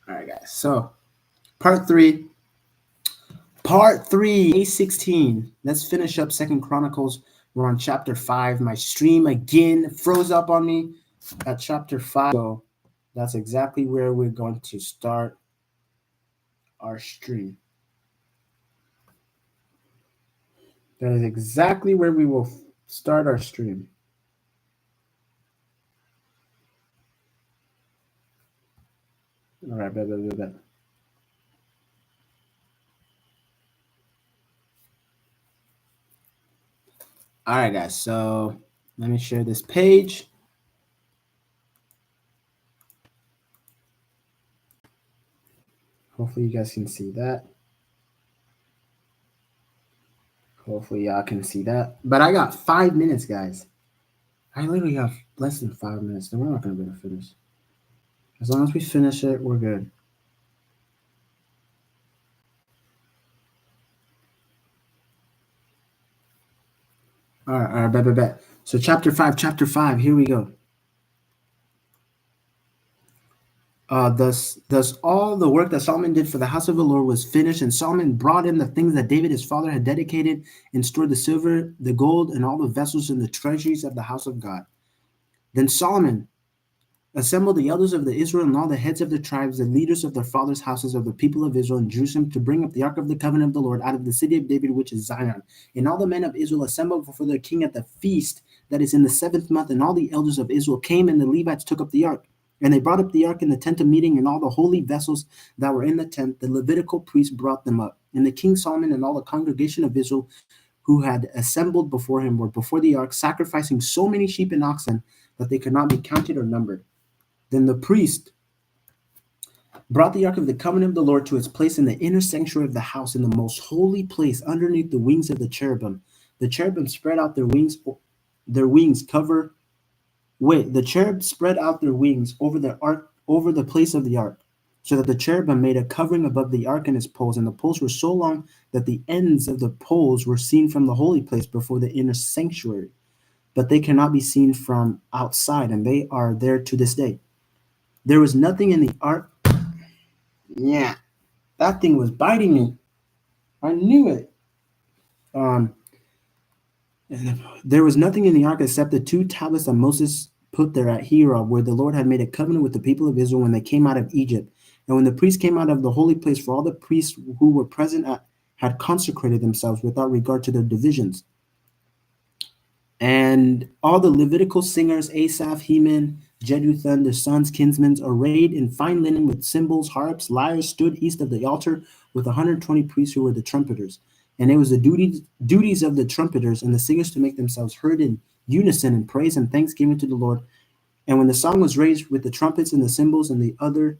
All right, guys. So part three, Day16. Let's finish up Second Chronicles. We're on chapter 5. My stream again froze up on me at chapter 5. So that's exactly where we're going to start our stream. That is exactly where we will start our stream. All right, bet. All right, guys. So let me share this page. Hopefully, you guys can see that. Hopefully, y'all can see that. But I got 5 minutes, guys. I literally have less than 5 minutes. Then we're not going to be able to finish. As long as we finish it, we're good. All right, bet. So chapter 5, here we go. Thus all the work that Solomon did for the house of the Lord was finished, and Solomon brought in the things that David his father had dedicated, and stored the silver, the gold, and all the vessels in the treasuries of the house of God. Then Solomon assembled the elders of the Israel and all the heads of the tribes, the leaders of their fathers' houses of the people of Israel in Jerusalem, to bring up the ark of the covenant of the Lord out of the city of David, which is Zion. And all the men of Israel assembled before their king at the feast that is in the 7th month, and all the elders of Israel came, and the Levites took up the ark. And they brought up the ark in the tent of meeting, and all the holy vessels that were in the tent, the Levitical priests brought them up. And the king Solomon and all the congregation of Israel who had assembled before him were before the ark, sacrificing so many sheep and oxen that they could not be counted or numbered. Then the priest brought the ark of the covenant of the Lord to its place in the inner sanctuary of the house, in the most holy place, underneath the wings of the cherubim. The cherubim spread out their wings cover. The cherubs spread out their wings over the ark, over the place of the ark, so that the cherubim made a covering above the ark and its poles, and the poles were so long that the ends of the poles were seen from the holy place before the inner sanctuary, but they cannot be seen from outside, and they are there to this day. There was nothing in the ark. Yeah, that thing was biting me. I knew it. There was nothing in the ark except the 2 tablets that Moses put there at Horeb, where the Lord had made a covenant with the people of Israel when they came out of Egypt. And when the priests came out of the holy place, for all the priests who were present had consecrated themselves without regard to their divisions. And all the Levitical singers, Asaph, Heman, Jeduthun, their sons, kinsmen, arrayed in fine linen with cymbals, harps, lyres, stood east of the altar with 120 priests who were the trumpeters. And it was the duties of the trumpeters and the singers to make themselves heard in unison in praise and thanksgiving to the Lord. And when the song was raised with the trumpets and the cymbals and the other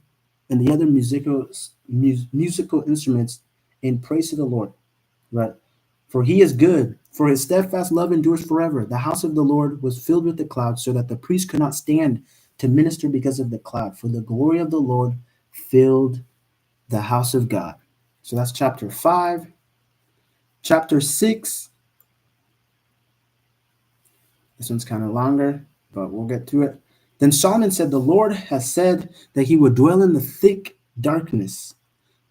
musical instruments in praise to the Lord, right? For he is good, for his steadfast love endures forever. The house of the Lord was filled with the cloud, so that the priest could not stand to minister because of the cloud. For the glory of the Lord filled the house of God. So that's chapter 5. Chapter 6. This one's kind of longer, but we'll get to it. Then Solomon said, the Lord has said that he would dwell in the thick darkness.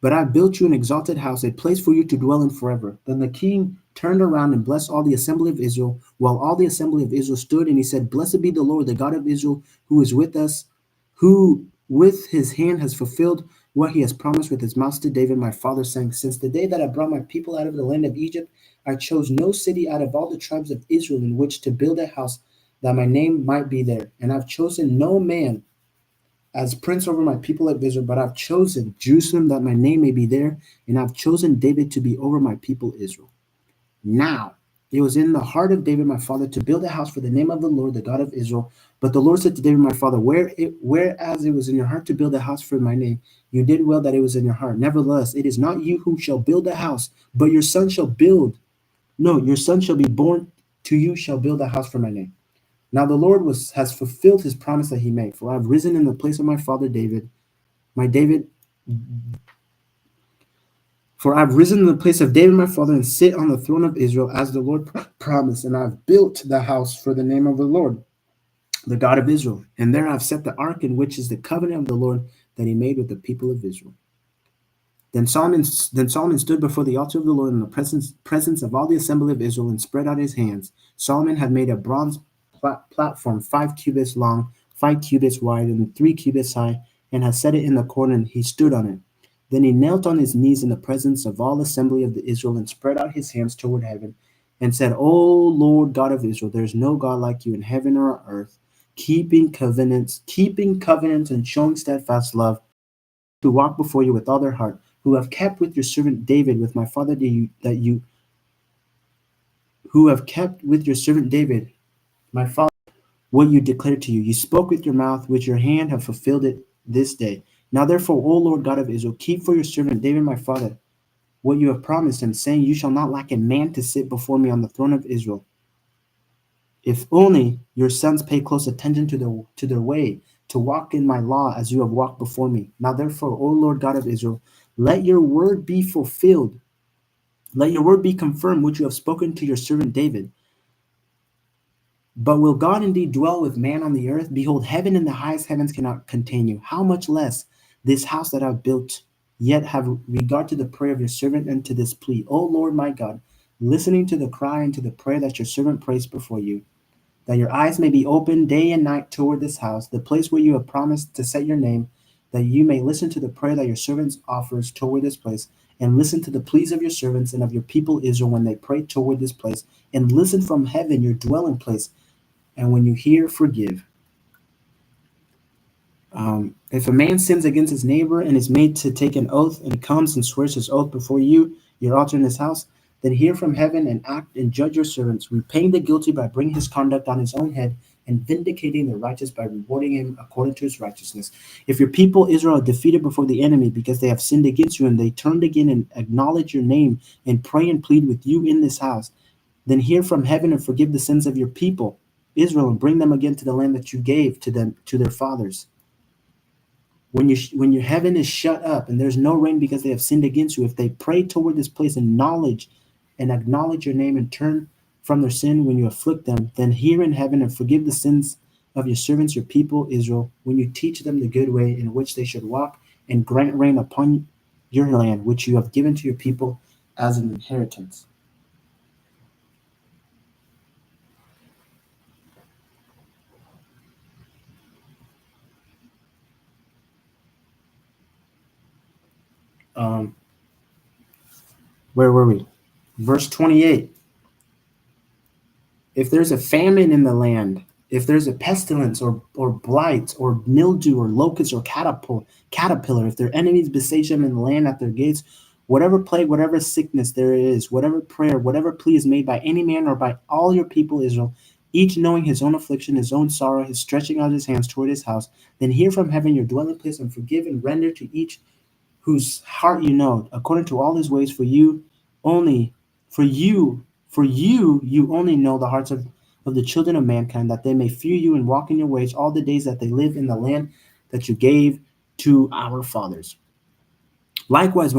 But I built you an exalted house, a place for you to dwell in forever. Then the king turned around and blessed all the assembly of Israel, while all the assembly of Israel stood, and he said, blessed be the Lord, the God of Israel, who is with us, who with his hand has fulfilled what he has promised with his mouth to David, my father, saying, since the day that I brought my people out of the land of Egypt, I chose no city out of all the tribes of Israel in which to build a house, that my name might be there. And I've chosen no man as prince over my people of Israel, but I've chosen Jerusalem that my name may be there, and I've chosen David to be over my people Israel. Now it was in the heart of David my father to build a house for the name of the Lord, the God of Israel. But the Lord said to David my father, whereas it was in your heart to build a house for my name, you did well that it was in your heart. Nevertheless, it is not you who shall build a house, but your son shall build. No, your son shall be born to you, shall build a house for my name. Now the Lord has fulfilled his promise that he made, for I have risen in the place of my father David, for I've risen in the place of David my father, and sit on the throne of Israel, as the Lord promised, and I've built the house for the name of the Lord, the God of Israel. And there I've set the ark, in which is the covenant of the Lord, that he made with the people of Israel. Then Solomon stood before the altar of the Lord in the presence of all the assembly of Israel and spread out his hands. Solomon had made a bronze platform 5 cubits long, 5 cubits wide, and 3 cubits high, and had set it in the corner, and he stood on it. Then he knelt on his knees in the presence of all the assembly of the Israel and spread out his hands toward heaven and said, O Lord God of Israel, there is no God like you in heaven or on earth, keeping covenants and showing steadfast love, who walk before you with all their heart, who have kept with your servant David, with my father, who have kept with your servant David, my father, what you declared to you. You spoke with your mouth, with your hand have fulfilled it this day. Now therefore, O Lord God of Israel, keep for your servant David, my father, what you have promised him, saying, You shall not lack a man to sit before me on the throne of Israel. If only your sons pay close attention to their way, to walk in my law as you have walked before me. Now therefore, O Lord God of Israel, let your word be fulfilled. Let your word be confirmed, which you have spoken to your servant David. But will God indeed dwell with man on the earth? Behold, heaven and the highest heavens cannot contain you. How much less this house that I've built? Yet have regard to the prayer of your servant and to this plea. O Lord my God, listening to the cry and to the prayer that your servant prays before you, that your eyes may be open day and night toward this house, the place where you have promised to set your name, that you may listen to the prayer that your servants offers toward this place, and listen to the pleas of your servants and of your people Israel when they pray toward this place, and listen from heaven, your dwelling place, and when you hear, forgive. If a man sins against his neighbor and is made to take an oath and comes and swears his oath before you, your altar in his house, then hear from heaven and act and judge your servants, repaying the guilty by bringing his conduct on his own head and vindicating the righteous by rewarding him according to his righteousness. If your people Israel are defeated before the enemy because they have sinned against you and they turned again and acknowledge your name and pray and plead with you in this house, then hear from heaven and forgive the sins of your people Israel and bring them again to the land that you gave to them, to their fathers. When your heaven is shut up and there's no rain because they have sinned against you, if they pray toward this place and acknowledge your name and turn from their sin when you afflict them, then hear in heaven and forgive the sins of your servants, your people Israel, when you teach them the good way in which they should walk, and grant rain upon your land, which you have given to your people as an inheritance. Um, where were we? Verse 28. If there's a famine in the land, if there's a pestilence or blight or mildew or locust or caterpillar, if their enemies besiege them in the land at their gates, whatever plague, whatever sickness there is, whatever prayer, whatever plea is made by any man or by all your people Israel, each knowing his own affliction, his own sorrow, his stretching out his hands toward his house, then hear from heaven your dwelling place and forgive and render to each whose heart you know, according to all his ways, only, you only know the hearts of the children of mankind, that they may fear you and walk in your ways all the days that they live in the land that you gave to our fathers. Likewise,